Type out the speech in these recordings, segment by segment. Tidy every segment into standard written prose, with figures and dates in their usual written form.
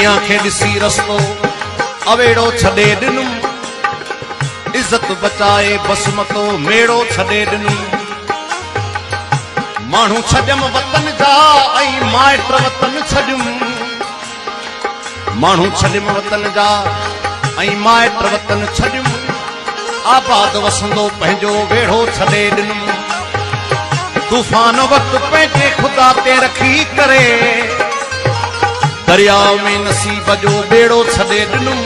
दुनिया के ॾिसी रस्तो अवेड़ो छॾे ॾिनुम इज्जत बचाए बसमतो मेड़ो छॾे ॾिनुम माण्हू छॾियम वतन जा ऐं माइट वतन छॾियुम माण्हू छॾियम वतन जा ऐं माइट वतन छॾियुम आबाद वसंदो पंहिंजो वेड़ो छॾे ॾिनुम तूफान वक़्तु पंहिंजे ख़ुदा ते रखी करे दरियाव में नसीब जो बेड़ो छॾे ॾिनुम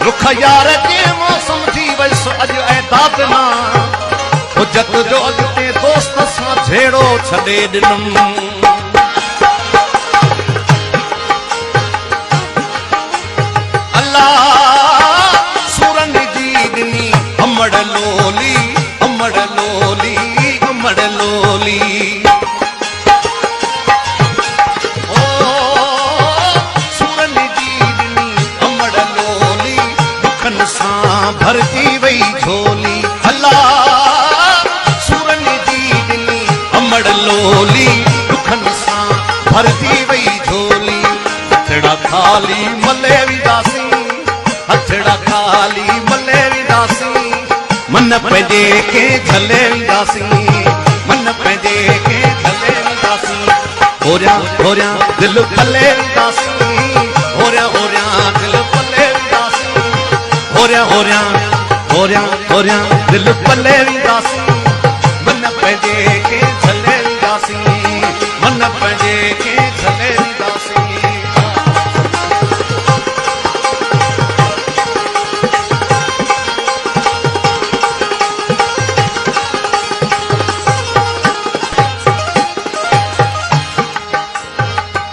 रुख यार जे मौसम थी वयसि अॼु ऐदाद ना हुजत जो अॻिते दोस्त सां झेड़ो छॾे ॾिनुम अल्लाह सूरन जी ॾिनी अमड़ लोली अमड़ लोली अमड़ लोली भरती वही झोली अल्लाह सूरन जी ॾिनी अमड़ लोली दुखन सां भरती वही झोली हथड़ा खाली मले विदासी हथड़ा खाली मले विदासी मन पंहिंजे के झले विदासी मन पंहिंजे के झले विदासी होरिया होरिया दिल भले विदासी होरिया होरिया दिल भले विदासी होरिया होरिया होरिया होरिया दिल पले विदासी मन पंहिंजे के झले विदासी मन पंहिंजे के झले विदासी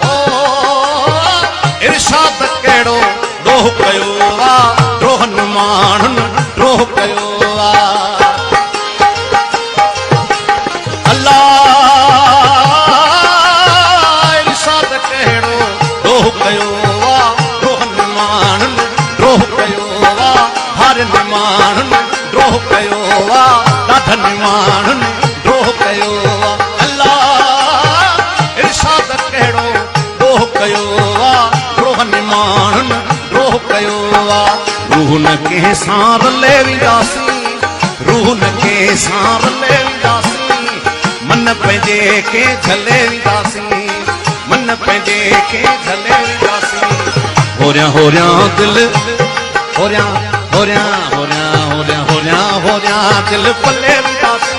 ओ इरशाद कहिड़ो ॾोह कयो रोहन माण्हुन ड्रोह कयो अल्लाह इरशाद कहिड़ो ॾोह कयो रोहन माण्हुन ड्रोह कयो हारन माण्हुन ड्रोह कयो ॾाढन माण्हुन ड्रोह कयो अल्लाह इरशाद कहिड़ो ॾोह कयो रोहन माण्हुन ड्रोह कयो रूह न के सार ले विदासी रूह न के सार ले विदासी मन पंहिंजे के झले विदासी मन पंहिंजे के झले विदासी होरिया होरिया दिल होरिया होरिया होरिया होरिया होरिया होरिया दिल पले विदासी